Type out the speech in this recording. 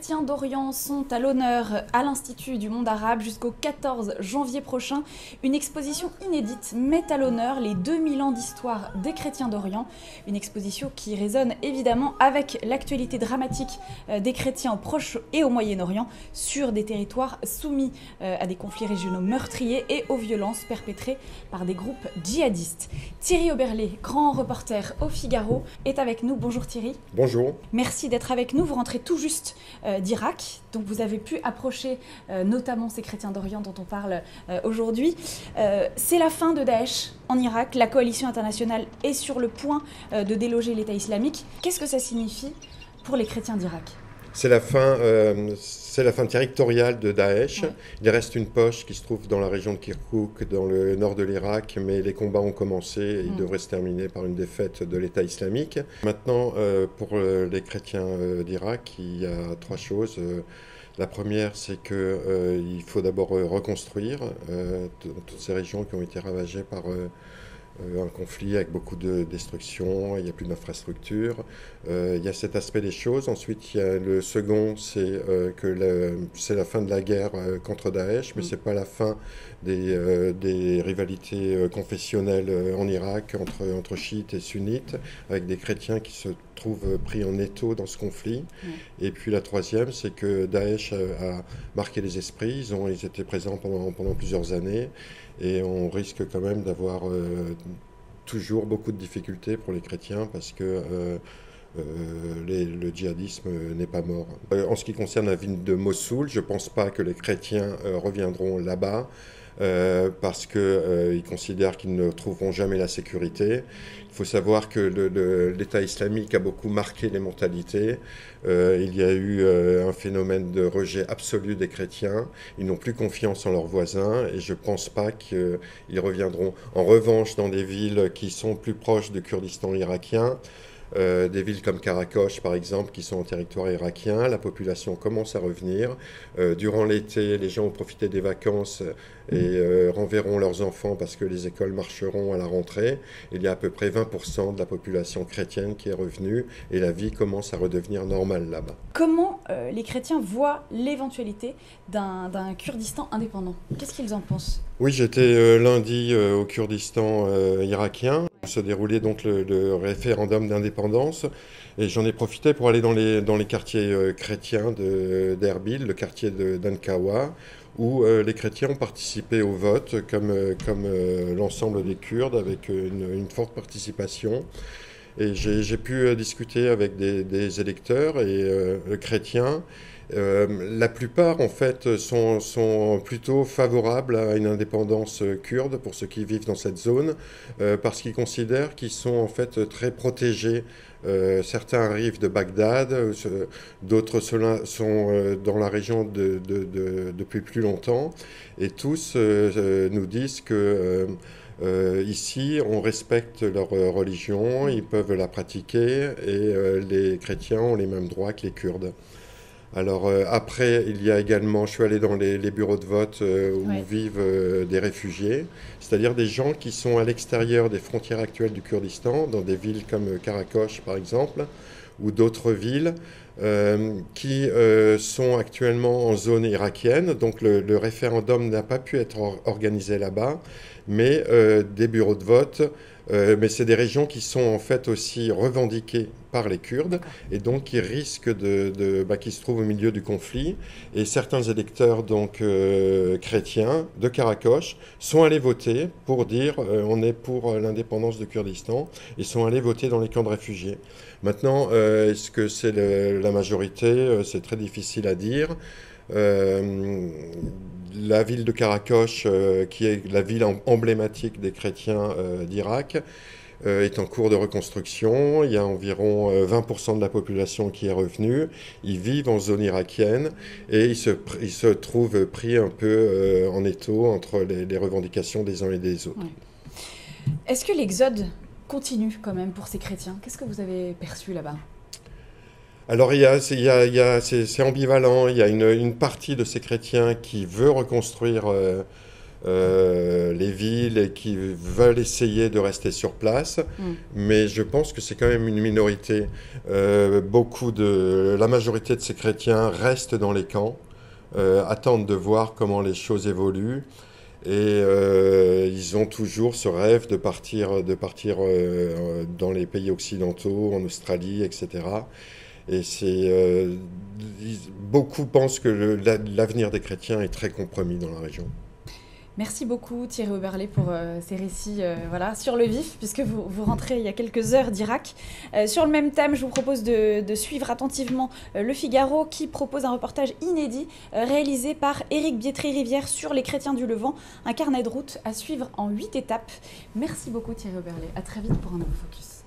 chrétiens d'Orient sont à l'honneur à l'Institut du monde arabe jusqu'au 14 janvier prochain. Une exposition inédite met à l'honneur les 2000 ans d'histoire des chrétiens d'Orient. Une exposition qui résonne évidemment avec l'actualité dramatique des chrétiens au Proche et au Moyen-Orient sur des territoires soumis à des conflits régionaux meurtriers et aux violences perpétrées par des groupes djihadistes. Thierry Oberlé, grand reporter au Figaro, est avec nous. Bonjour Thierry. Bonjour. Merci d'être avec nous. Vous rentrez tout juste d'Irak, donc vous avez pu approcher notamment ces chrétiens d'Orient dont on parle aujourd'hui. C'est la fin de Daesh en Irak. La coalition internationale est sur le point de déloger l'État islamique. Qu'est-ce que ça signifie pour les chrétiens d'Irak ? C'est la fin territoriale de Daesh. Ouais. Il reste une poche qui se trouve dans la région de Kirkouk, dans le nord de l'Irak, mais les combats ont commencé et ils devraient se terminer par une défaite de l'État islamique. Maintenant, pour les chrétiens d'Irak, il y a trois choses. La première, c'est qu'il faut d'abord reconstruire toutes ces régions qui ont été ravagées par un conflit avec beaucoup de destruction, il n'y a plus d'infrastructures. Il y a cet aspect des choses. Ensuite, il y a le second, c'est que c'est la fin de la guerre contre Daesh, mais ce n'est pas la fin des rivalités confessionnelles en Irak entre chiites et sunnites, avec des chrétiens qui se trouvent pris en étau dans ce conflit. Et puis la troisième, c'est que Daesh a marqué les esprits. Ils étaient présents pendant plusieurs années. Et on risque quand même d'avoir toujours beaucoup de difficultés pour les chrétiens parce que le djihadisme n'est pas mort. En ce qui concerne la ville de Mossoul, je ne pense pas que les chrétiens reviendront là-bas. Parce qu'ils considèrent qu'ils ne trouveront jamais la sécurité. Il faut savoir que l'État islamique a beaucoup marqué les mentalités. Il y a eu un phénomène de rejet absolu des chrétiens. Ils n'ont plus confiance en leurs voisins et je ne pense pas qu'ils reviendront. En revanche, dans des villes qui sont plus proches du Kurdistan irakien, des villes comme Karakosh, par exemple, qui sont en territoire irakien, la population commence à revenir. Durant l'été, les gens ont profité des vacances et renverront leurs enfants parce que les écoles marcheront à la rentrée. Il y a à peu près 20% de la population chrétienne qui est revenue et la vie commence à redevenir normale là-bas. Comment les chrétiens voient l'éventualité d'un Kurdistan indépendant ? Qu'est-ce qu'ils en pensent ? Oui, j'étais lundi au Kurdistan irakien. Se déroulait donc le référendum d'indépendance et j'en ai profité pour aller dans les quartiers chrétiens d'Erbil, le quartier d'Ankawa, où les chrétiens ont participé au vote comme l'ensemble des Kurdes avec une forte participation. Et j'ai pu discuter avec des électeurs et chrétiens. La plupart, en fait, sont plutôt favorables à une indépendance kurde pour ceux qui vivent dans cette zone, parce qu'ils considèrent qu'ils sont en fait très protégés. Certains arrivent de Bagdad, d'autres sont dans la région depuis plus longtemps, et tous nous disent que ici, on respecte leur religion, ils peuvent la pratiquer, et les chrétiens ont les mêmes droits que les Kurdes. Alors après, il y a également, je suis allé dans les bureaux de vote où vivent des réfugiés, c'est-à-dire des gens qui sont à l'extérieur des frontières actuelles du Kurdistan, dans des villes comme Karakosh par exemple, ou d'autres villes qui sont actuellement en zone irakienne. Donc le référendum n'a pas pu être organisé là-bas, mais des bureaux de vote. Mais c'est des régions qui sont en fait aussi revendiquées par les Kurdes et donc qui risquent qui se trouvent au milieu du conflit. Et certains électeurs donc chrétiens de Karakosh sont allés voter pour dire on est pour l'indépendance du Kurdistan et sont allés voter dans les camps de réfugiés. Maintenant, est-ce que c'est la majorité ? C'est très difficile à dire. La ville de Karakosh, qui est la ville emblématique des chrétiens d'Irak, est en cours de reconstruction. Il y a environ 20% de la population qui est revenue. Ils vivent en zone irakienne et ils se trouvent pris un peu en étau entre les revendications des uns et des autres. Ouais. Est-ce que l'exode continue quand même pour ces chrétiens ? Qu'est-ce que vous avez perçu là-bas ? Alors c'est ambivalent. Il y a une partie de ces chrétiens qui veut reconstruire les villes et qui veulent essayer de rester sur place. Mais je pense que c'est quand même une minorité. La majorité de ces chrétiens restent dans les camps, attendent de voir comment les choses évoluent. Et ils ont toujours ce rêve de partir dans les pays occidentaux, en Australie, etc. Et beaucoup pensent que l'avenir des chrétiens est très compromis dans la région. Merci beaucoup Thierry Oberlé pour ces récits voilà, sur le vif, puisque vous rentrez il y a quelques heures d'Irak. Sur le même thème, je vous propose de suivre attentivement Le Figaro, qui propose un reportage inédit réalisé par Éric Biétry-Rivière sur les chrétiens du Levant, un carnet de route à suivre en 8 étapes. Merci beaucoup Thierry Oberlé, à très vite pour un nouveau Focus.